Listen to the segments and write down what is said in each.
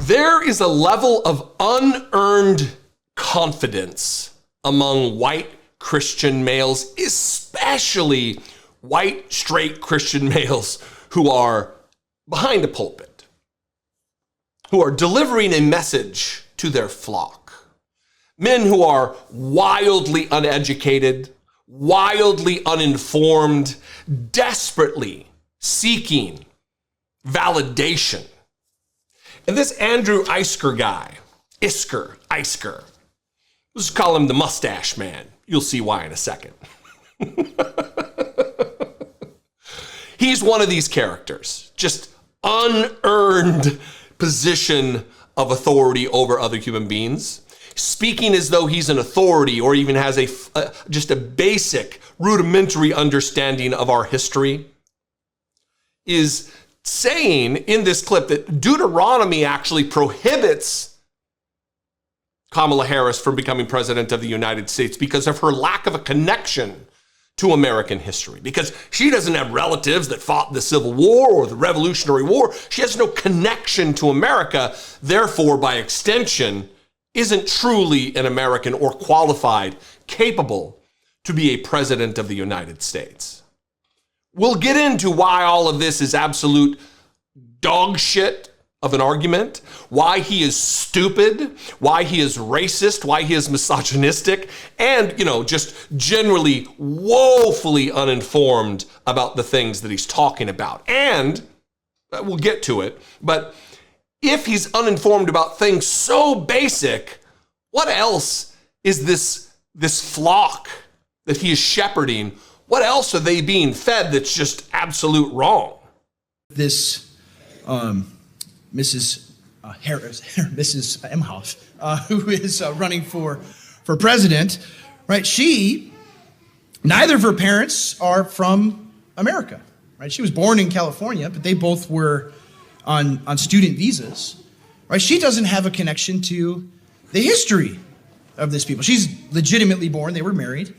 There is a level of unearned confidence among white Christian males, especially white, straight Christian males who are behind a pulpit, who are delivering a message to their flock. Men who are wildly uneducated, wildly uninformed, desperately seeking validation. And this Andrew Isker guy, Isker, let's call him the mustache man. You'll see why in a second. He's one of these characters, just unearned position of authority over other human beings, speaking as though he's an authority or even has just a basic rudimentary understanding of our history, is saying in this clip that Deuteronomy actually prohibits Kamala Harris from becoming president of the United States because of her lack of a connection to American history, because she doesn't have relatives that fought the Civil War or the Revolutionary War. She has no connection to America, therefore, by extension, isn't truly an American or qualified, capable to be a president of the United States. We'll get into why all of this is absolute dog shit of an argument, why he is stupid, why he is racist, why he is misogynistic, and, just generally woefully uninformed about the things that he's talking about. And we'll get to it, but if he's uninformed about things so basic, what else is this flock that he is shepherding? What else are they being fed that's just absolute wrong? This Mrs. Harris, Mrs. Emhoff, who is running for president, right? Neither of her parents are from America, right? She was born in California, but they both were on student visas, right? She doesn't have a connection to the history of this people. She's legitimately born, they were married,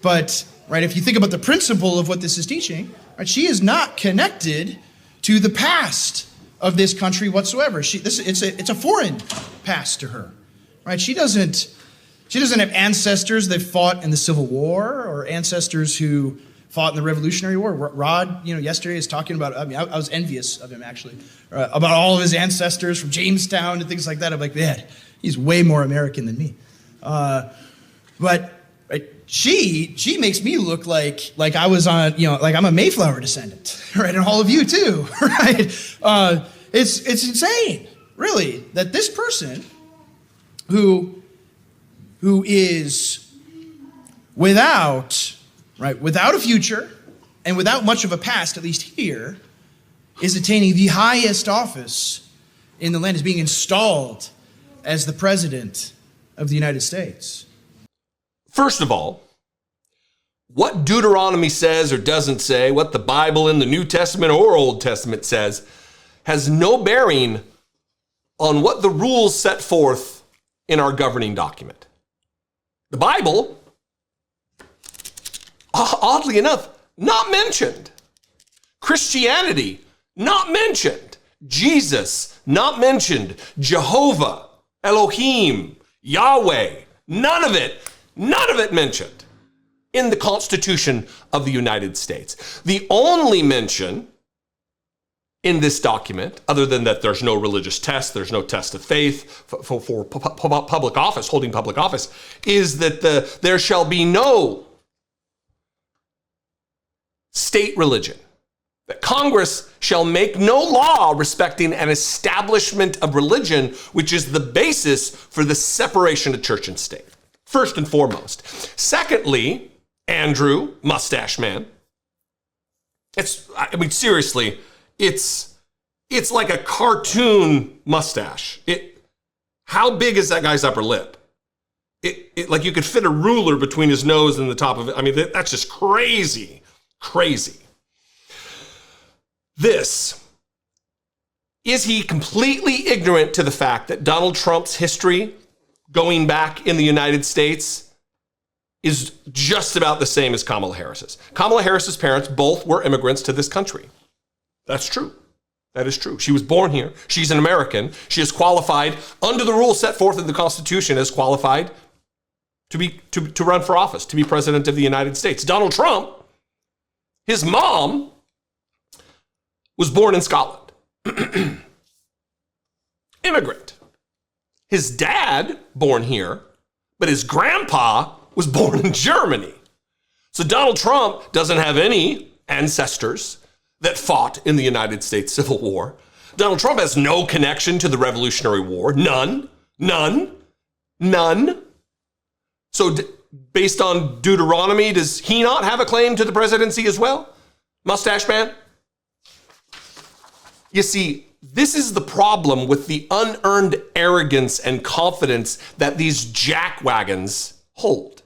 but, right, if you think about the principle of what this is teaching, right, she is not connected to the past of this country whatsoever. It's a foreign past to her, right? She doesn't have ancestors that fought in the Civil War or ancestors who fought in the Revolutionary War. Rod, yesterday is talking about, I was envious of him actually, about all of his ancestors from Jamestown and things like that. I'm like, man, he's way more American than me. But right, she makes me look like I was on, like I'm a Mayflower descendant, right? And all of you too, right? It's insane, really, that this person who is without a future and without much of a past, at least here, is attaining the highest office in the land, is being installed as the president of the United States. First of all, what Deuteronomy says or doesn't say, what the Bible in the New Testament or Old Testament says, has no bearing on what the rules set forth in our governing document. The Bible, oddly enough, not mentioned. Christianity, not mentioned. Jesus, not mentioned. Jehovah, Elohim, Yahweh, none of it mentioned in the Constitution of the United States. The only mention in this document, other than that there's no religious test, there's no test of faith for public office, holding public office, is that there shall be no state religion. That Congress shall make no law respecting an establishment of religion, which is the basis for the separation of church and state. First and foremost. Secondly, Andrew, mustache man. Seriously, it's like a cartoon mustache. How big is that guy's upper lip? Like you could fit a ruler between his nose and the top of it. That's just crazy. Is he completely ignorant to the fact that Donald Trump's history going back in the United States is just about the same as Kamala Harris's? Kamala Harris's parents both were immigrants to this country. That's true. That is true. She was born here. She's an American. She is qualified under the rules set forth in the Constitution as qualified to run for office, to be president of the United States. Donald Trump, his mom was born in Scotland. Immigrant. His dad, born here, but his grandpa was born in Germany. So Donald Trump doesn't have any ancestors that fought in the United States Civil War. Donald Trump has no connection to the Revolutionary War. None. So based on Deuteronomy, does he not have a claim to the presidency as well? Mustache man? You see, this is the problem with the unearned arrogance and confidence that these jackwagons hold.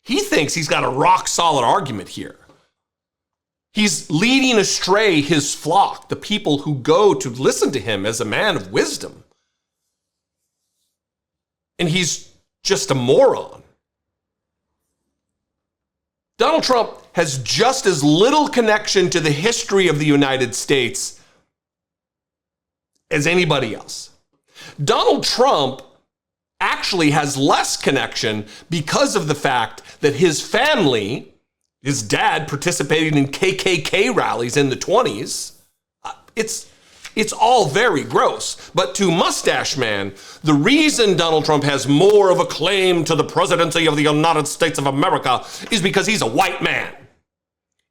He thinks he's got a rock solid argument here. He's leading astray his flock, the people who go to listen to him as a man of wisdom. And he's just a moron. Donald Trump has just as little connection to the history of the United States as anybody else. Donald Trump actually has less connection because of the fact that his family, his dad participating in KKK rallies in the 20s, it's all very gross. But to Mustache Man, the reason Donald Trump has more of a claim to the presidency of the United States of America is because he's a white man.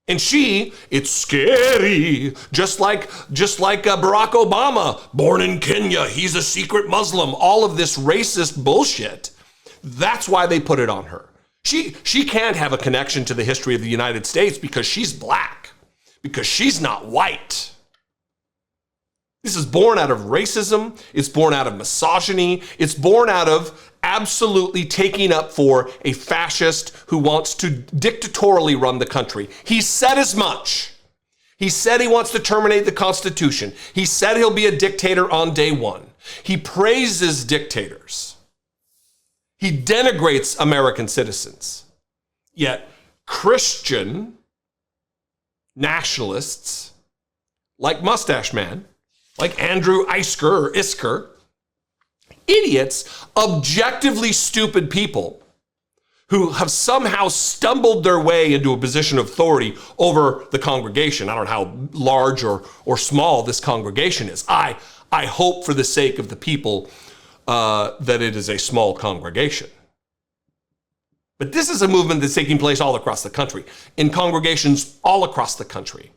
And it's scary. Just like Barack Obama, born in Kenya, he's a secret Muslim. All of this racist bullshit. That's why they put it on her. She can't have a connection to the history of the United States because she's black, because she's not white. This is born out of racism. It's born out of misogyny. It's born out of absolutely taking up for a fascist who wants to dictatorially run the country. He said as much. He said he wants to terminate the Constitution. He said he'll be a dictator on day one. He praises dictators. He denigrates American citizens. Yet Christian nationalists like Mustache Man, like Andrew Isker, idiots, objectively stupid people who have somehow stumbled their way into a position of authority over the congregation. I don't know how large or small this congregation is. I hope for the sake of the people that it is a small congregation. But this is a movement that's taking place all across the country, in congregations all across the country.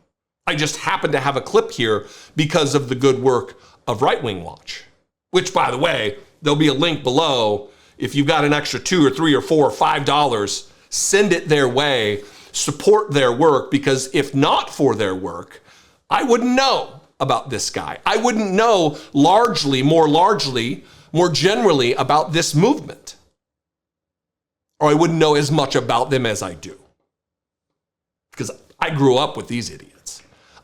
I just happen to have a clip here because of the good work of Right Wing Watch, which, by the way, there'll be a link below. If you've got an extra $2 or $3 or $4 or $5, send it their way, support their work, because if not for their work, I wouldn't know about this guy. I wouldn't know more generally about this movement. Or I wouldn't know as much about them as I do. Because I grew up with these idiots.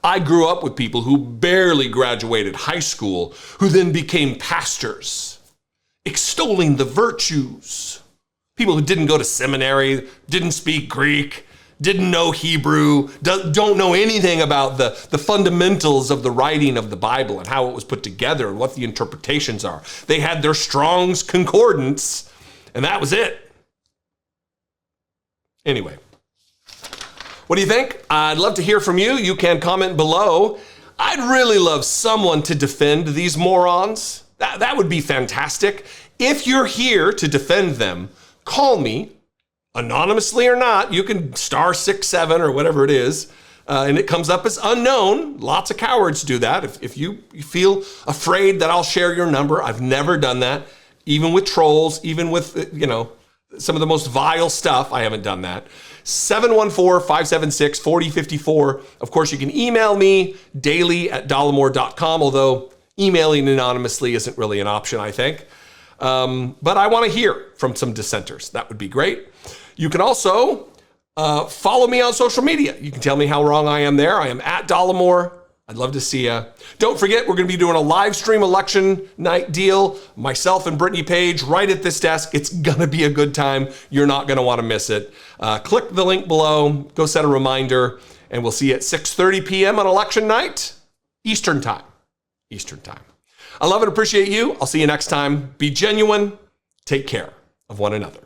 I grew up with people who barely graduated high school, who then became pastors, extolling the virtues. People who didn't go to seminary, didn't speak Greek, didn't know Hebrew, don't know anything about the fundamentals of the writing of the Bible and how it was put together and what the interpretations are. They had their Strong's Concordance, and that was it. Anyway. What do you think? I'd love to hear from you. You can comment below. I'd really love someone to defend these morons. That would be fantastic. If you're here to defend them, call me, anonymously or not. You can *67 or whatever it is, and it comes up as unknown. Lots of cowards do that. If you feel afraid that I'll share your number, I've never done that. Even with trolls, even with, some of the most vile stuff, I haven't done that. 714-576-4054. Of course, you can email me daily@dollemore.com, although emailing anonymously isn't really an option, I think. But I want to hear from some dissenters. That would be great. You can also follow me on social media. You can tell me how wrong I am there. I am @Dollemore. I'd love to see you. Don't forget, we're going to be doing a live stream election night deal. Myself and Brittany Page right at this desk. It's going to be a good time. You're not going to want to miss it. Click the link below. Go set a reminder. And we'll see you at 6:30 p.m. on election night, Eastern time. Eastern Time. I love and appreciate you. I'll see you next time. Be genuine. Take care of one another.